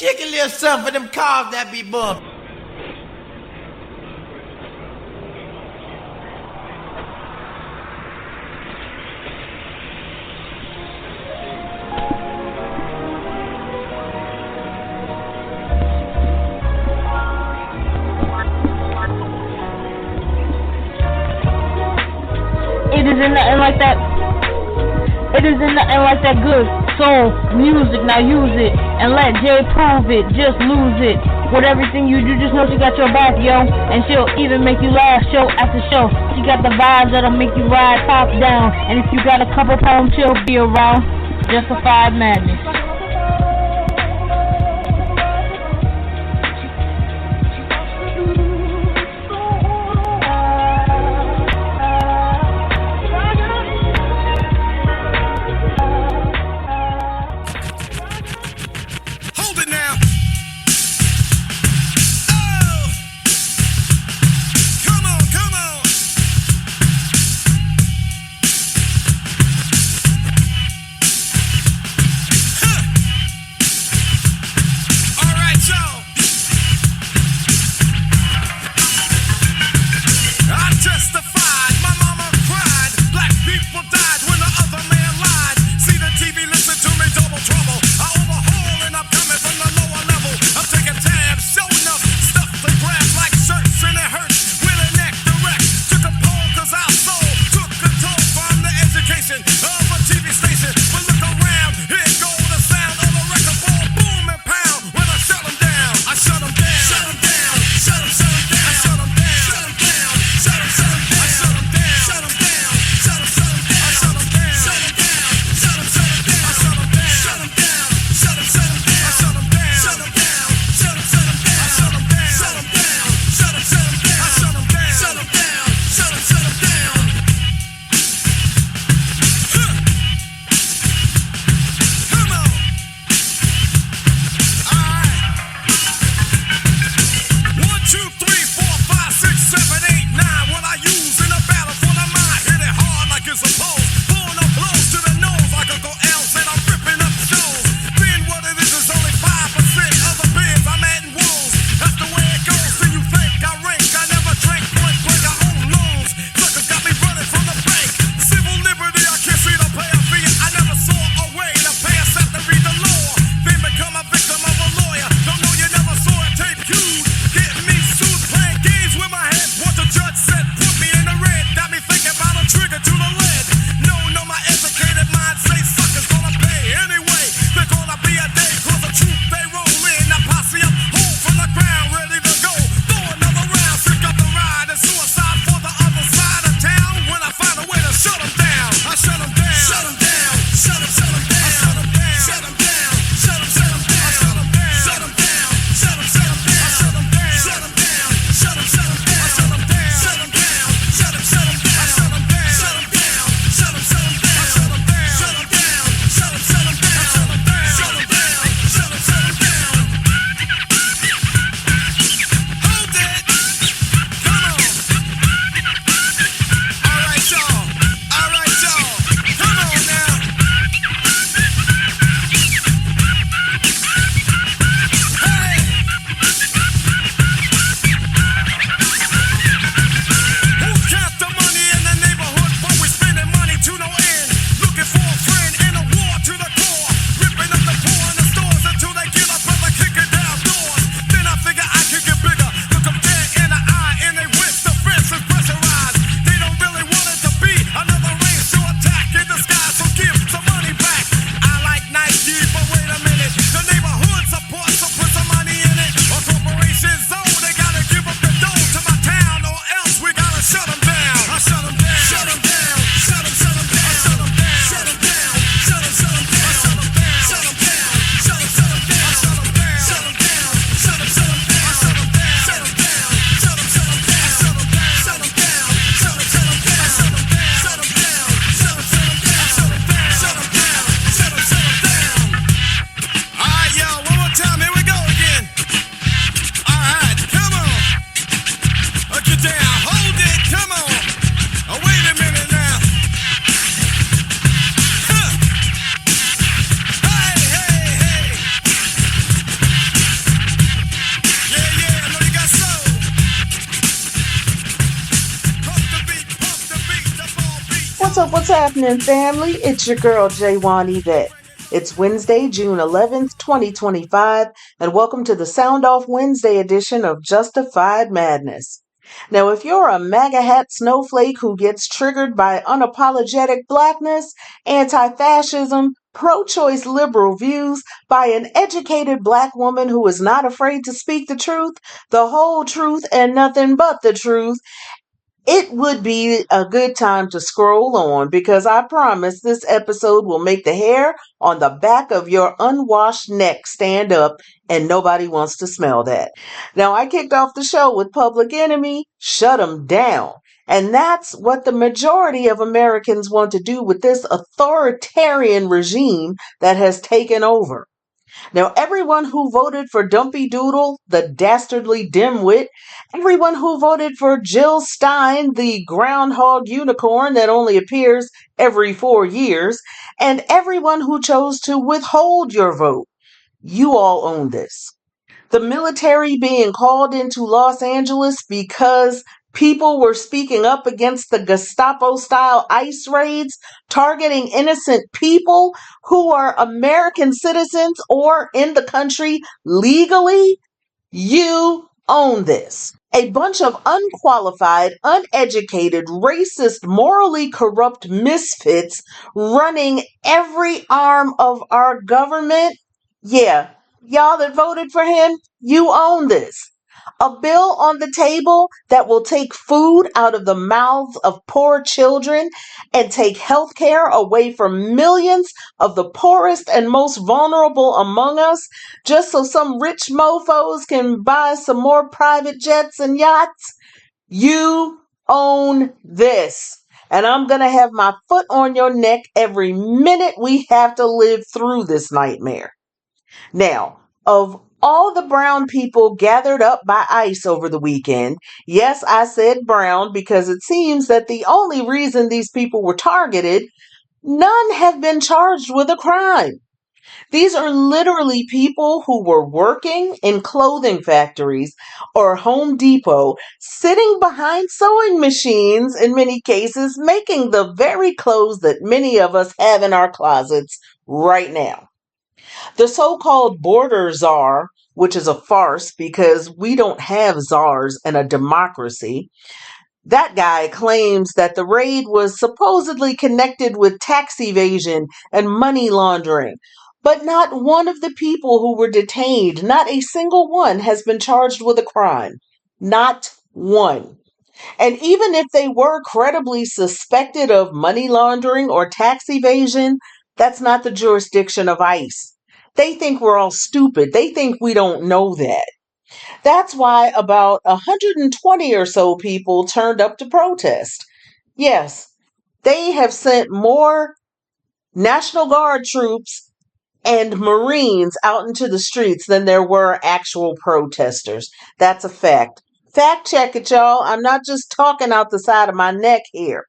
Kick a little something for them cars that be bumping. It isn't nothing like that. It isn't nothing like that good soul music. Now use it and let Jay prove it. Just lose it. With everything you do, just know she got your back, yo. And she'll even make you laugh show after show. She got the vibes that'll make you ride top down. And if you got a couple pounds, she'll be around. Justified madness. Huh. What's happening, family? It's your girl, Yvette. It's Wednesday, June 11th, 2025, and welcome to the Sound Off Wednesday edition of Justified Madness. Now, if you're a MAGA hat snowflake who gets triggered by unapologetic blackness, anti-fascism, pro-choice liberal views by an educated black woman who is not afraid to speak the truth, the whole truth, and nothing but the truth, it would be a good time to scroll on because I promise this episode will make the hair on the back of your unwashed neck stand up, and nobody wants to smell that. Now, I kicked off the show with Public Enemy, Shut 'Em Down. And that's what the majority of Americans want to do with this authoritarian regime that has taken over. Now, everyone who voted for Dumpy Doodle, the dastardly dimwit, everyone who voted for Jill Stein, the groundhog unicorn that only appears every 4 years, and everyone who chose to withhold your vote, you all own this. The military being called into Los Angeles because people were speaking up against the Gestapo-style ICE raids targeting innocent people who are American citizens or in the country legally. You own this. A bunch of unqualified, uneducated, racist, morally corrupt misfits running every arm of our government. Yeah, y'all that voted for him, you own this. A bill on the table that will take food out of the mouths of poor children and take health care away from millions of the poorest and most vulnerable among us, just so some rich mofos can buy some more private jets and yachts. You own this. And I'm going to have my foot on your neck every minute we have to live through this nightmare. Now, of all the brown people gathered up by ICE over the weekend, yes, I said brown because it seems that the only reason these people were targeted, none have been charged with a crime. These are literally people who were working in clothing factories or Home Depot, sitting behind sewing machines in many cases, making the very clothes that many of us have in our closets right now. The so-called border czar, which is a farce because we don't have czars in a democracy, that guy claims that the raid was supposedly connected with tax evasion and money laundering. But not one of the people who were detained, not a single one, has been charged with a crime. Not one. And even if they were credibly suspected of money laundering or tax evasion, that's not the jurisdiction of ICE. They think we're all stupid. They think we don't know that. That's why about 120 or so people turned up to protest. Yes, they have sent more National Guard troops and Marines out into the streets than there were actual protesters. That's a fact. Fact check it, y'all. I'm not just talking out the side of my neck here.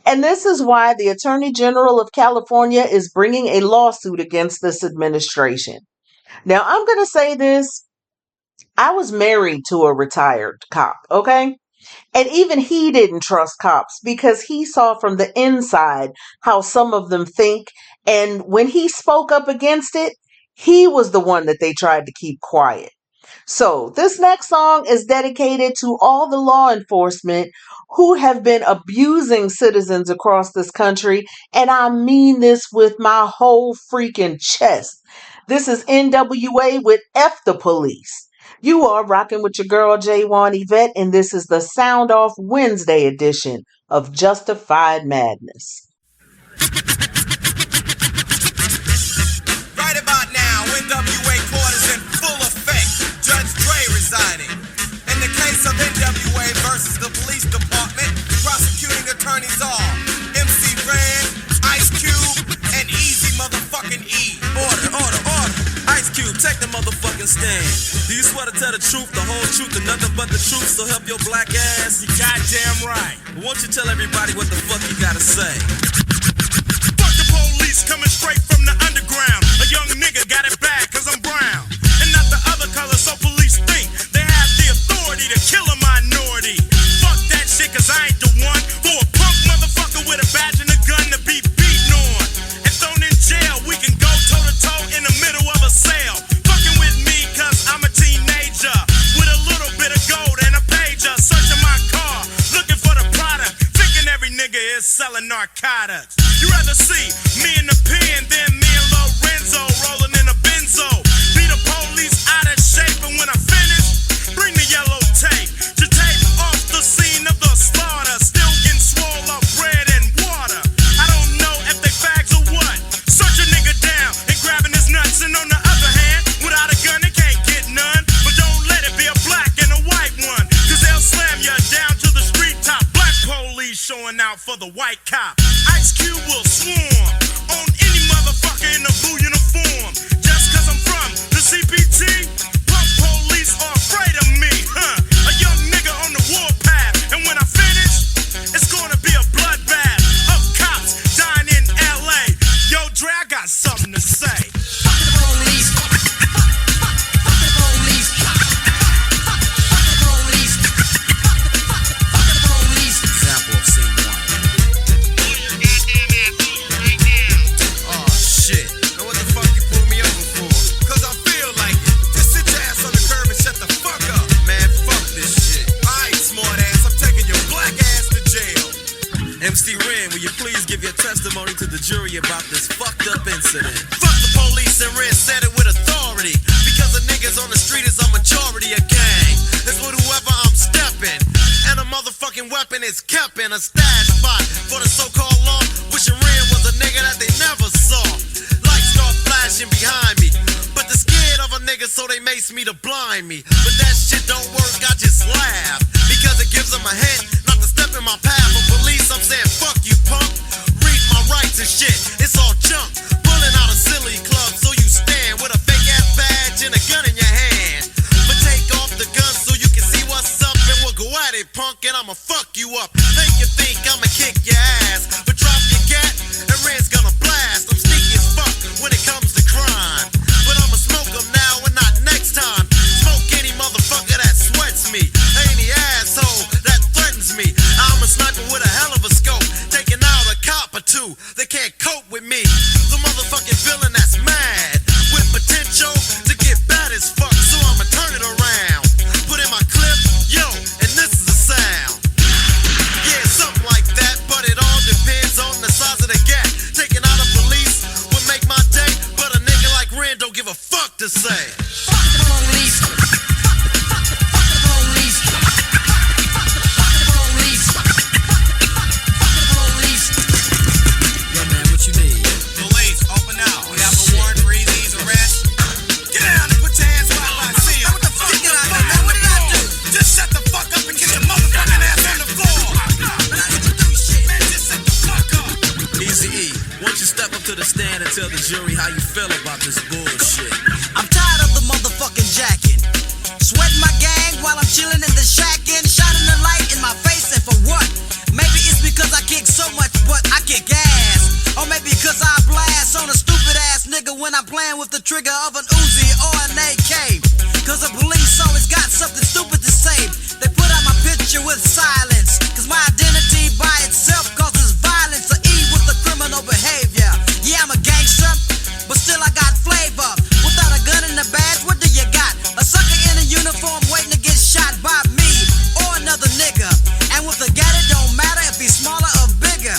And this is why the Attorney General of California is bringing a lawsuit against this administration. Now, I'm going to say this. I was married to a retired cop, okay? And even he didn't trust cops because he saw from the inside how some of them think. And when he spoke up against it, he was the one that they tried to keep quiet. So this next song is dedicated to all the law enforcement who have been abusing citizens across this country. And I mean this with my whole freaking chest. This is NWA with F the Police. You are rocking with your girl Yvette, and this is the Sound Off Wednesday edition of Justified Madness. Right about now, NWA court is in full effect. Judge Dre resigning. In the case of NWA versus the police department, prosecuting attorneys are MC Ren, Ice Cube, and Easy motherfucking E. Order. Ice Cube, take the motherfucking stand. Do you swear to tell the truth, the whole truth, and nothing but the truth, so help your black ass? You goddamn right. Won't you tell everybody what the fuck you gotta say? Fuck the police coming straight from the underground. A young nigga got it bad cause I'm brown. And not the other color, so police think they have the authority to kill a minority. Fuck that shit cause I ain't the one for a punk motherfucker with a badge narcotics. You rather see me in the pen than me and Lorenzo rolling in a benzo. Be the police out of shape, and when I finish, bring the yellow tape to tape off the scene of the slaughter. Still getting swole up bread and water. I don't know if they fags or what. Search a nigga down and grabbing his nuts, and on the other hand, without a gun they can't get none. But don't let it be a black and a white one, cause they'll slam you down to the street top. Black police showing out for the white cop. Ice Cube will swarm on any motherfucker in a blue uniform. Just cause I'm from the CPT, punk police are afraid of me, huh? A young nigga on the warpath, and when I finish, it's gonna be a bloodbath of cops dying in LA. Yo, Dre, I got something to say. Fuck the police. Fuck the police. Fuck the police. Fuck the police. Example of scene one. Oh shit. Now what the fuck you pulled me over for? Cause I feel like it. Just sit your ass on the curb and shut the fuck up. Man, fuck this shit. Alright, smart ass, I'm taking your black ass to jail. MC Ren, will you please give your testimony to the jury about this fucked up incident? Fuck the police, and Ren said it with authority. Because the niggas on the street is a majority of gang. It's with whoever I'm stepping. And a motherfucking weapon is kept in a stash spot for the so-called law. Wishing Ren was a nigga that they never saw. Lights start flashing behind me, but they're scared of a nigga, so they mace me to blind me. But that shit don't work, I just laugh, because it gives them a hint not to step in my path. For police, I'm saying fuck you, punk. Read my rights and shit, it's all junk. Pulling out a silly club, so you stand with a fake ass badge and a gun in your hand. But take off the gun so you can see what's up, and we'll go at it, punk, and I'ma fuck you up. Make you think I'ma kick your ass, but drop your gat, and Ren's gonna blast. I'm sneaky as fuck when it comes to crime, but I'ma smoke them now and not next time. Smoke any motherfucker that sweats me, any asshole that threatens me. I'm a sniper with a hell of a scope, taking out a cop or two. They can't cope with me. The motherfucking villain that's mad with potential to get bad as fuck, so I'ma turn it around. Put in my clip, yo, and this is the sound. Yeah, something like that, but it all depends on the size of the gap. Taking out a police would make my day, but a nigga like Ren don't give a fuck to say. Fuck the police. Fuck the police. Fuck the police. Fuck the police. Yo, man, what you need? Police, open up. We have a warrant for Easy's arrest. Get down and put your hands where I see you. What the fuck? Get out of here, man. What did I do? Just shut the fuck up and get your motherfucking ass on the floor. Man, I didn't do shit. Man, just shut the fuck up. Easy E, why don't you step up to the stand and tell the jury how you feel about this bullshit? I'm tired of the motherfucking jacking. Sweating my gang while I'm chilling in the shack and shining the light in my face, and for what? Maybe it's because I kick so much, but I kick ass. Or maybe because I blast on a stupid ass nigga when I'm playing with the trigger of an Uzi or an AK. Cause the police always got something stupid to say. They put out my picture with silence, cause my identity by itself causes violence. Or E with the criminal behavior. Yeah, I'm a gangster, but still I got flavor. Without a gun and a badge, what do you got? A sucker in a uniform waiting to get shot by me or another nigga. And with a gat, it don't matter if he's smaller or bigger.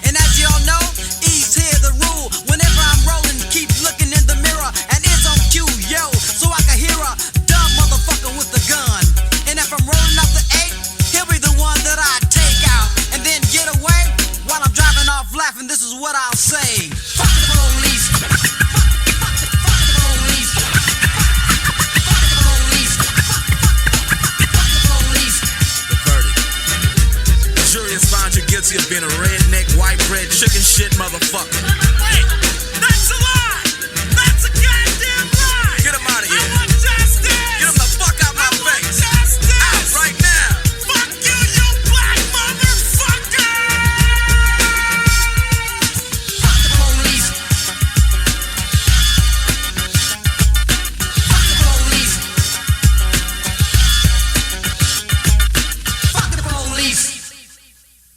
And as y'all know, E's here the rule. Whenever I'm rolling, keep looking in the mirror and it's on cue, yo, so I can hear a dumb motherfucker with the gun. And if I'm rolling up the 8, he'll be the one that I take out and then get away while I'm driving off laughing. This is what I'll say. Fuck the police. Fuck the police. Fuck the police. Fuck the police. The verdict. The jury has found you guilty of being a redneck, white bread, chicken shit motherfucker. Wait! That's a lie! That's a goddamn lie! Get him out of here. I want justice! Get him the fuck out my face! Justice! Out right now! Fuck you, you black motherfucker! Fuck the police. Fuck the police. Fuck the police.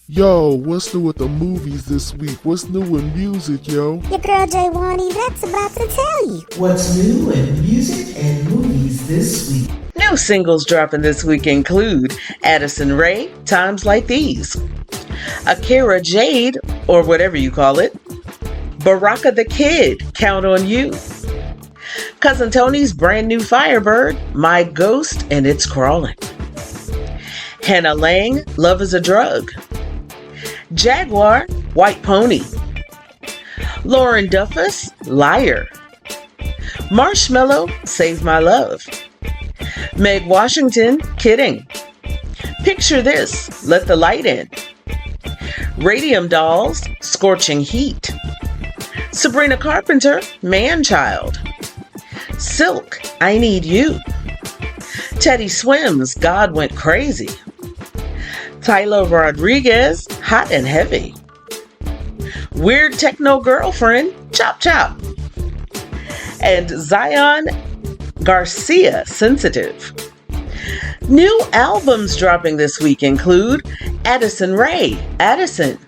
Yo, what's new with the movies this week? What's new in music, yo? Your girl Yvette's about to tell you. What's new in music and movies this week? New singles dropping this week include Addison Rae, Times Like These, Akira Jade, or whatever you call it. Baraka the Kid, Count on You. Cousin Tony's brand new Firebird, My Ghost and It's Crawling. Hannah Lang, Love is a Drug. Jaguar, White Pony. Lauren Duffus, Liar. Marshmello, Save My Love. Meg Washington, Kidding. Picture This, Let the Light In. Radium Dolls, Scorching Heat. Sabrina Carpenter, Man-Child. Silk, I Need You. Teddy Swims, God Went Crazy. Tyler Rodriguez, Hot and Heavy. Weird Techno Girlfriend, Chop Chop. And Zion Garcia, Sensitive. New albums dropping this week include Addison Rae, Addison.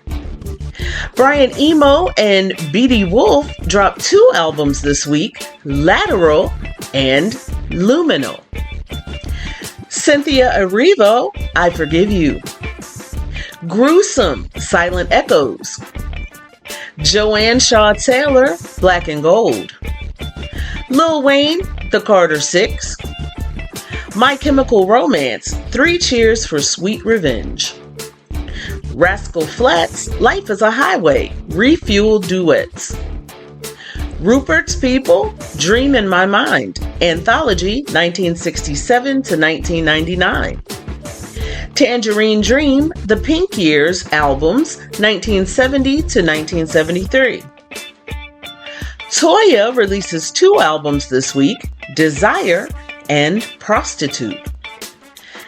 Brian Eno and B.D. Wolf dropped 2 albums this week, Lateral and Luminal. Cynthia Erivo, I Forgive You. Gruesome, Silent Echoes. Joanne Shaw Taylor, Black and Gold. Lil Wayne, The Carter 6. My Chemical Romance, 3 Cheers for Sweet Revenge. Rascal Flatts, Life is a Highway, Refuel Duets. Rupert's People, Dream in My Mind, Anthology 1967 to 1999. Tangerine Dream, The Pink Years albums 1970 to 1973. Toya releases 2 albums this week, Desire and Prostitute.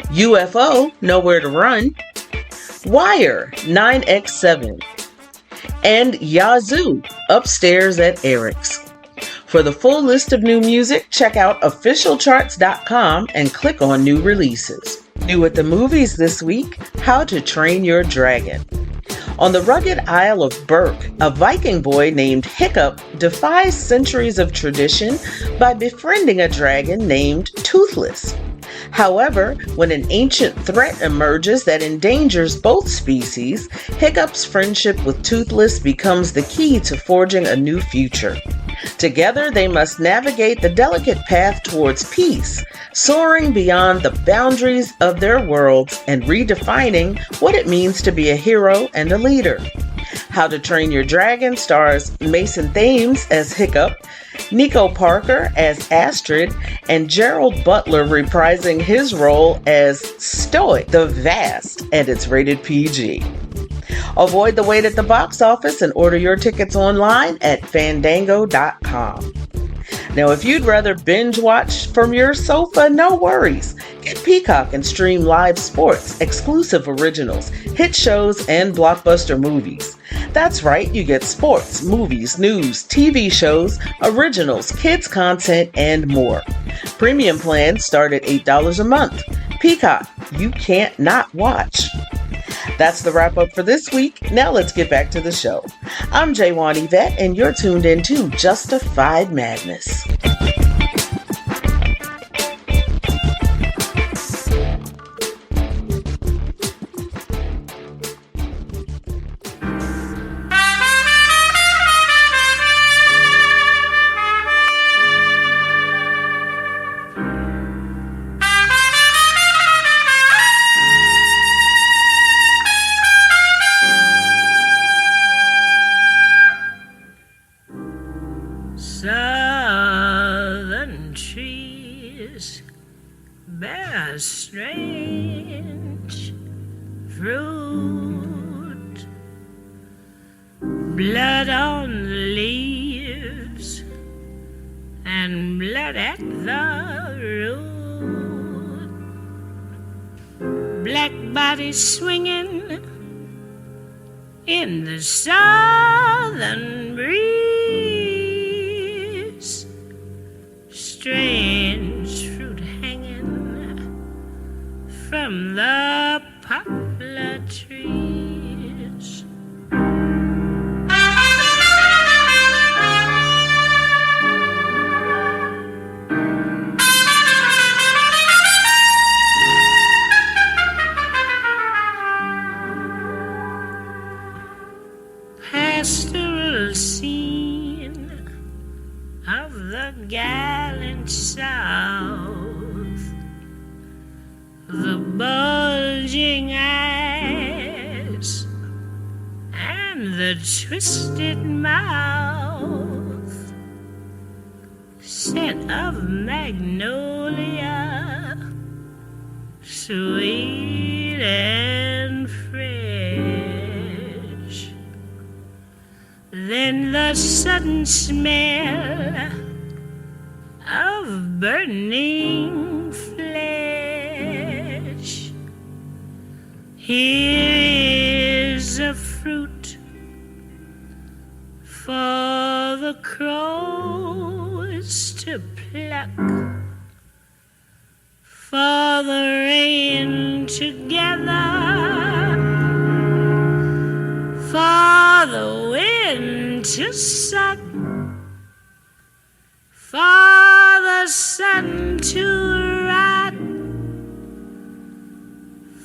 UFO, Nowhere to Run. Wire, 9x7. And Yazoo, Upstairs at Eric's. For the full list of new music, check out officialcharts.com and click on new releases. New at the movies this week, How to Train Your Dragon. On the rugged Isle of Berk, a Viking boy named Hiccup defies centuries of tradition by befriending a dragon named Toothless. However, when an ancient threat emerges that endangers both species, Hiccup's friendship with Toothless becomes the key to forging a new future. Together, they must navigate the delicate path towards peace, soaring beyond the boundaries of their worlds and redefining what it means to be a hero and a leader. How to Train Your Dragon stars Mason Thames as Hiccup, Nico Parker as Astrid, and Gerald Butler reprising his role as Stoic the Vast, and it's rated PG. Avoid the wait at the box office and order your tickets online at fandango.com. Now, if you'd rather binge watch from your sofa, no worries. Get Peacock and stream live sports, exclusive originals, hit shows, and blockbuster movies. That's right, you get sports, movies, news, TV shows, originals, kids content, and more. Premium plans start at $8 a month. Peacock, you can't not watch. That's the wrap up for this week. Now let's get back to the show. I'm Yvette, and you're tuned into Justified Madness. Southern trees bear strange fruit, blood on the leaves and blood at the root, black bodies swinging in the southern breeze, strange fruit hanging from the poplar trees. the gallant South, the bulging eyes and the twisted mouth, scent of magnolia, sweet and fresh. Then the sudden smell of burning flesh. Here is a fruit for the crows to pluck, for the rain to gather, for the wind to suck, for the sun to rot,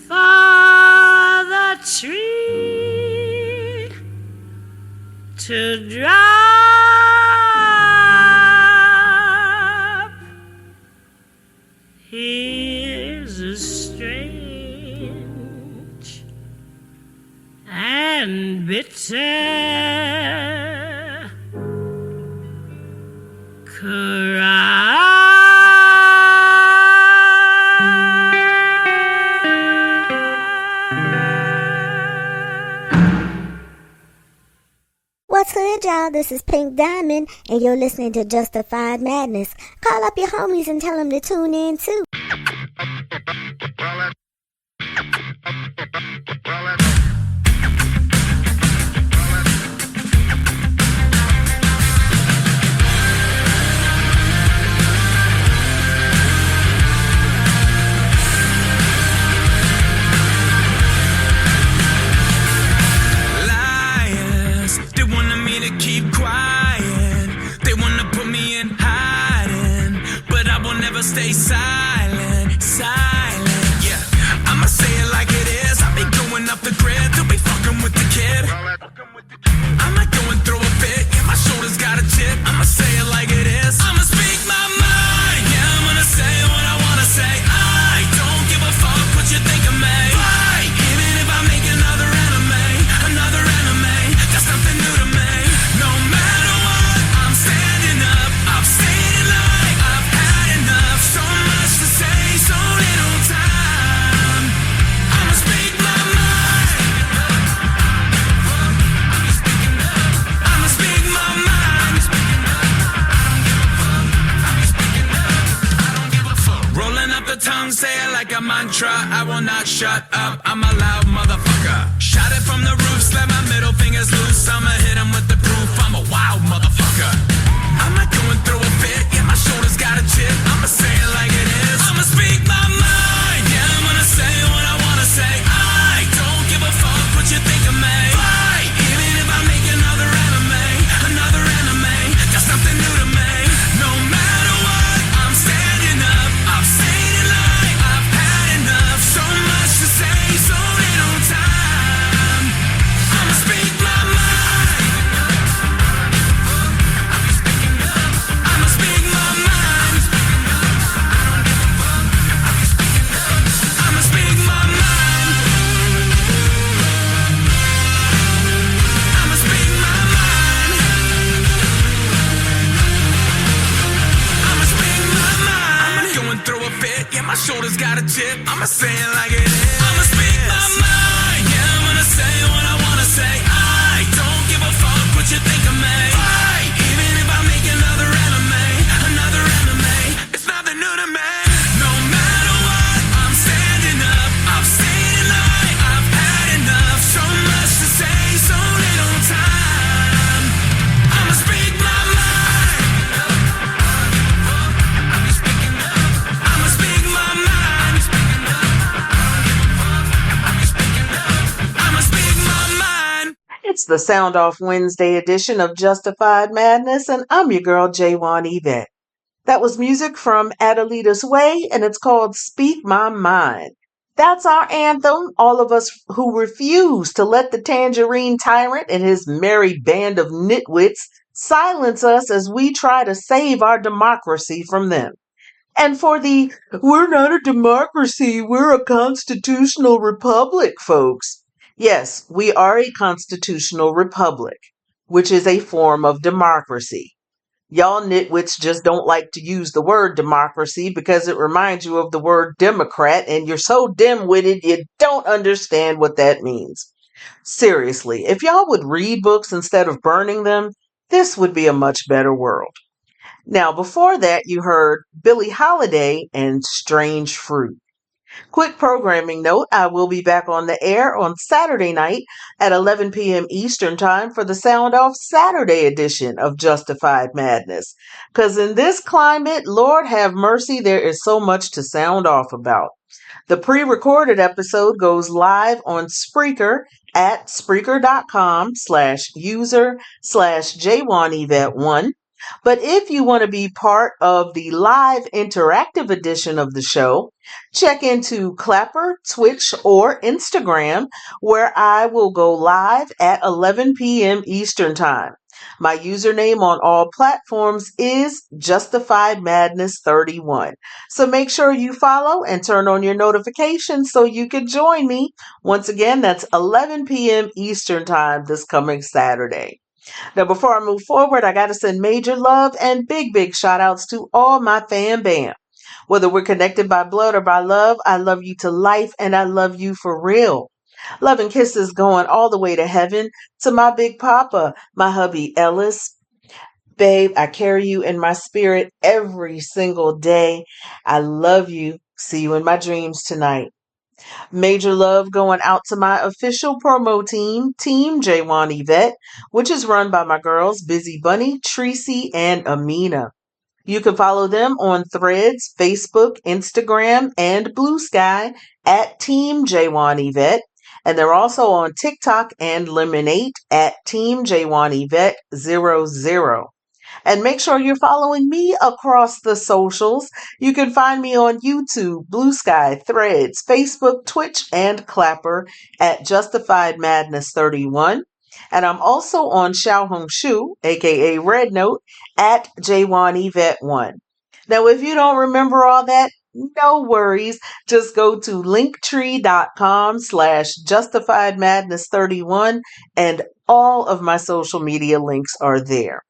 for the tree to drop. Here's a strange and bitter cry. What's good, y'all? This is Pink Diamond, and you're listening to Justified Madness. Call up your homies and tell them to tune in, too. Keep quiet. They wanna put me in hiding, but I will never stay silent. Silent, yeah. I'ma say it like it is. I be going off the grid. They'll be fucking with the kid. I'm not going through a fit. Yeah, my shoulders got a chip. I'ma say it like it is. I'ma speak my mind. Yeah, I'm gonna say what I wanna say. I don't give a fuck what you think of me. Fight, even if I make another enemy. Another enemy. That's nothing new to me. No matter what, I'm standing up. I've stayed in line. I've had enough. So much to say, so little time. I'ma speak my mind. I'ma speak my mind. I don't give a fuck. Rolling up the tongue, say it like a mantra. I will not shut up. I'm a loud motherfucker. Shot it from the roof, slap my middle fingers loose. I'ma hit him with the proof. I'm a wild motherfucker. I'm not going through a fit. Yeah, my shoulders got a chip. I'ma say it like it is. I'ma speak my mind. Yeah, I'm gonna say what I wanna say. I don't give a fuck what you think of me. Fight, even if I make another enemy. Another enemy. That's nothing new to me. No matter what, I'm standing up. I've stayed in line. I've had enough. So much to say, so little time. I'ma speak my mind. I'ma speak my mind. I'ma speak my mind. I'ma speak my mind. I'ma speak my mind. I'm not going through a fit. Yeah, my shoulders got a chip. I'ma say it like it is. I'ma speak my mind. Yeah, I'm gonna say what I wanna say. I don't give a fuck what you think of me. Fight, even if I make another enemy. Another enemy. It's nothing new to me. No matter what, I'm standing up. I've stayed in line. I've had enough. So much to say, so little time. I'ma speak my mind. I'ma speak my mind. I'ma speak my mind. It's the Sound Off Wednesday edition of Justified Madness, and I'm your girl, Yvette. That was music from Adelita's Way, and it's called Speak My Mind. That's our anthem, all of us who refuse to let the tangerine tyrant and his merry band of nitwits silence us as we try to save our democracy from them. And for the we're not a democracy, we're a constitutional republic, folks. Yes, we are a constitutional republic, which is a form of democracy. Y'all nitwits just don't like to use the word democracy because it reminds you of the word Democrat, and you're so dim-witted you don't understand what that means. Seriously, if y'all would read books instead of burning them, this would be a much better world. Now, before that, you heard Billie Holiday and Strange Fruit. Quick programming note, I will be back on the air on Saturday night at 11 p.m. Eastern Time for the Sound Off Saturday edition of Justified Madness. Because in this climate, Lord have mercy, there is so much to sound off about. The pre-recorded episode goes live on Spreaker at Spreaker.com/user/J1Yvette1. But if you want to be part of the live interactive edition of the show, check into Clapper, Twitch, or Instagram, where I will go live at 11 p.m. Eastern Time. My username on all platforms is Justified Madness 31. So make sure you follow and turn on your notifications so you can join me. Once again, that's 11 p.m. Eastern Time this coming Saturday. Now, before I move forward, I got to send major love and big shout outs to all my fan bam. Whether we're connected by blood or by love, I love you to life and I love you for real. Love and kisses going all the way to heaven to my big papa, my hubby Ellis. Babe, I carry you in my spirit every single day. I love you. See you in my dreams tonight. Major love going out to my official promo team, Team J1 Yvette, which is run by my girls, Busy Bunny, Tracy, and Amina. You can follow them on Threads, Facebook, Instagram, and Blue Sky at Team J1 Yvette. And they're also on TikTok and Lemonade at Team J1 Yvette 00. And make sure you're following me across the socials. You can find me on YouTube, Blue Sky, Threads, Facebook, Twitch, and Clapper at Justified Madness 31. And I'm also on Xiaohongshu, aka Red Note, at J1 Yvette 1. Now, if you don't remember all that, no worries. Just go to linktree.com/Justified Madness 31 and all of my social media links are there.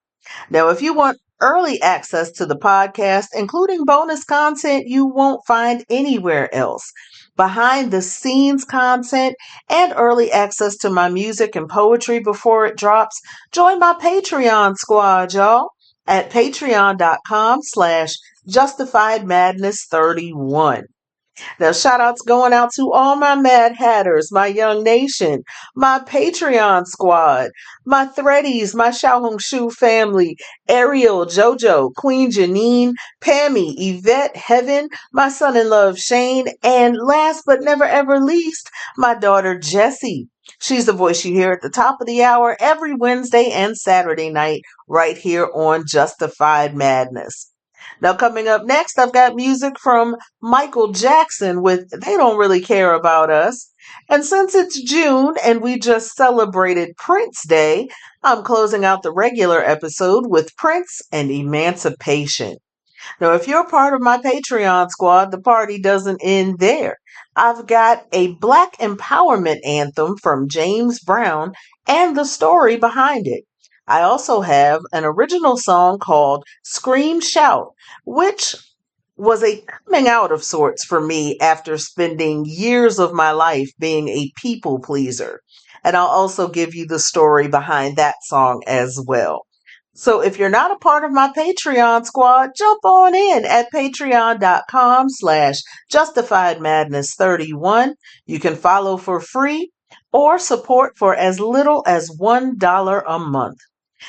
Now, if you want early access to the podcast, including bonus content you won't find anywhere else, behind the scenes content, and early access to my music and poetry before it drops, join my Patreon squad, y'all, at patreon.com/Justified Madness 31. Now, shout outs going out to all my Mad Hatters, my Young Nation, my Patreon squad, my Threadies, my Xiaohongshu family, Ariel, Jojo, Queen Janine, Pammy, Yvette, Heaven, my son-in-law Shane, and last but never ever least, my daughter Jessie. She's the voice you hear at the top of the hour every Wednesday and Saturday night right here on Justified Madness. Now, coming up next, I've got music from Michael Jackson with They Don't Really Care About Us. And since it's June and we just celebrated Prince Day, I'm closing out the regular episode with Prince and Emancipation. Now, if you're part of my Patreon squad, the party doesn't end there. I've got a Black empowerment anthem from James Brown and the story behind it. I also have an original song called Scream Shout, which was a coming out of sorts for me after spending years of my life being a people pleaser. And I'll also give you the story behind that song as well. So if you're not a part of my Patreon squad, jump on in at patreon.com/Justified Madness 31. You can follow for free or support for as little as $1 a month.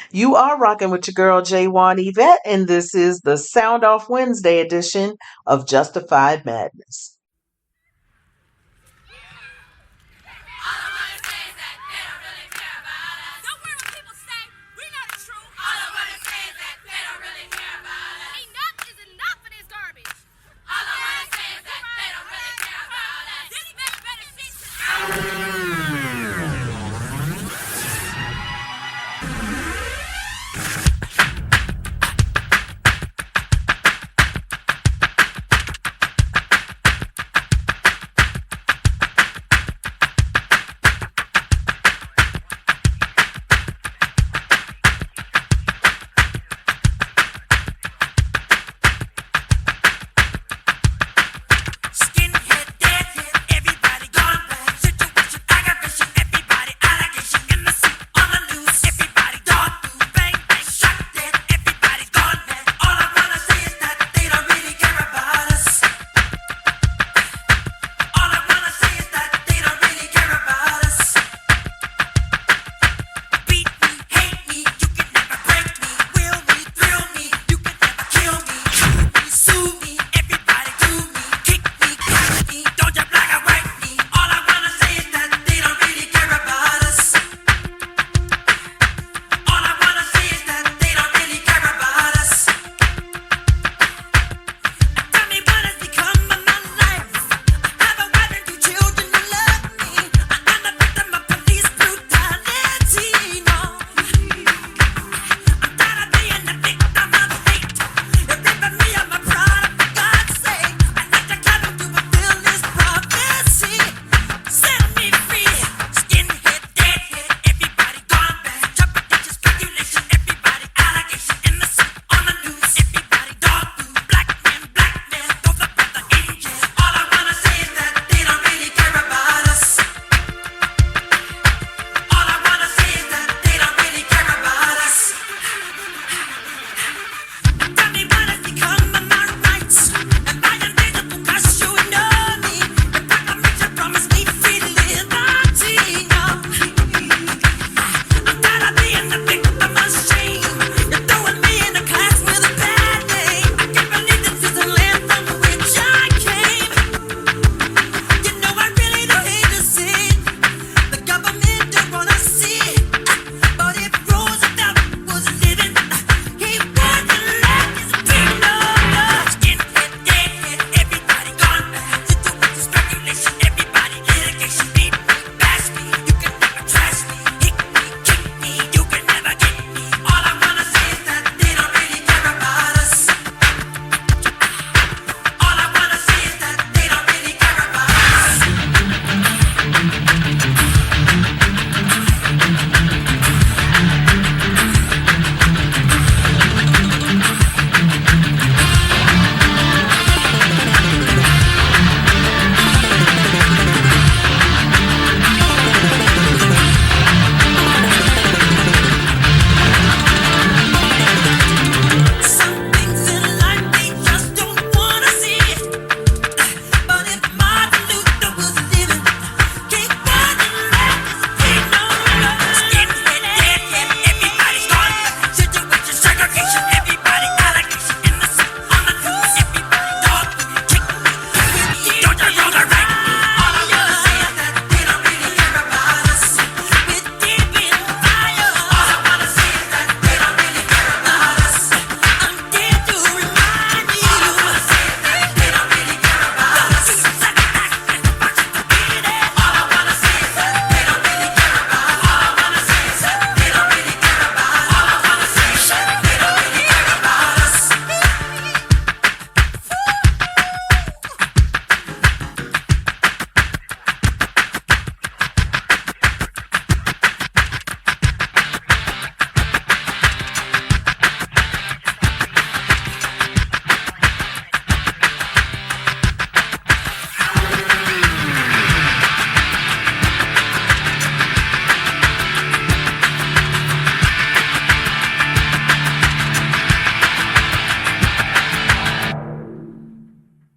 You are rocking with your girl J1 Yvette, and this is the Sound Off Wednesday edition of Justified Madness.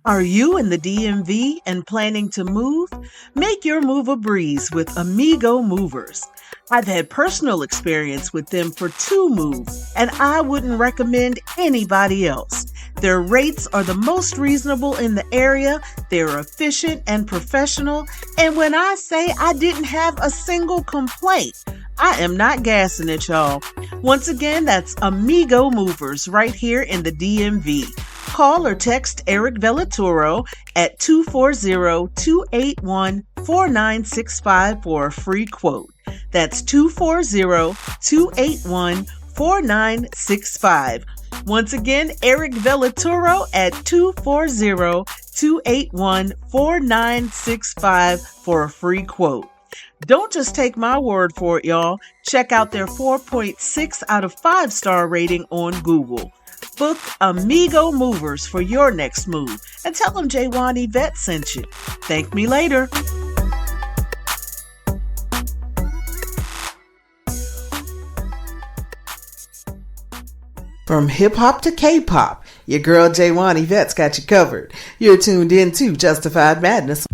Are you in the DMV and planning to move? Make your move a breeze with Amigo Movers. I've had personal experience with them for 2 moves, and I wouldn't recommend anybody else. Their rates are the most reasonable in the area, they're efficient and professional, and when I say I didn't have a single complaint, I am not gassing it, y'all. Once again, that's Amigo Movers right here in the DMV. Call or text Eric Vellatoro at 240-281-4965 for a free quote. That's 240-281-4965. Once again, Eric Vellatoro at 240-281-4965 for a free quote. Don't just take my word for it, y'all. Check out their 4.6 out of 5-star rating on Google. Book Amigo Movers for your next move and tell them J1 Yvette sent you. Thank me later. From hip-hop to K-pop, your girl J1 Yvette's got you covered. You're tuned in to Justified Madness.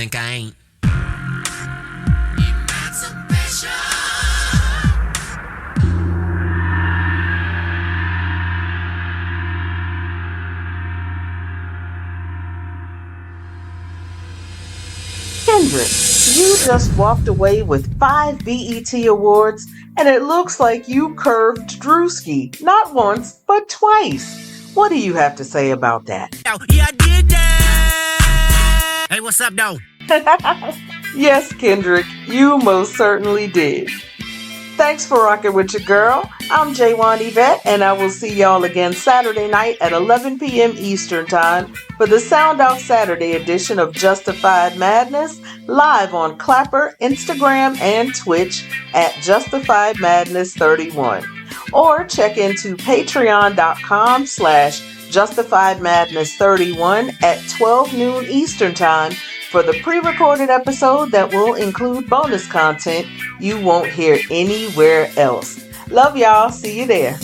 think I ain't. Kendrick, you just walked away with 5 BET Awards, and it looks like you curved Drewski not once, but twice. What do you have to say about that? Yo, yeah, I did that. Hey, what's up, though? Yes, Kendrick, you most certainly did. Thanks for rocking with your girl. I'm Yvette, and I will see y'all again Saturday night at 11 p.m. Eastern Time for the Sound Off Saturday edition of Justified Madness, live on Clapper, Instagram, and Twitch at Justified Madness 31. Or check into patreon.com/Justified Madness 31 at 12 noon Eastern Time for the pre-recorded episode that will include bonus content you won't hear anywhere else. Love y'all. See you there.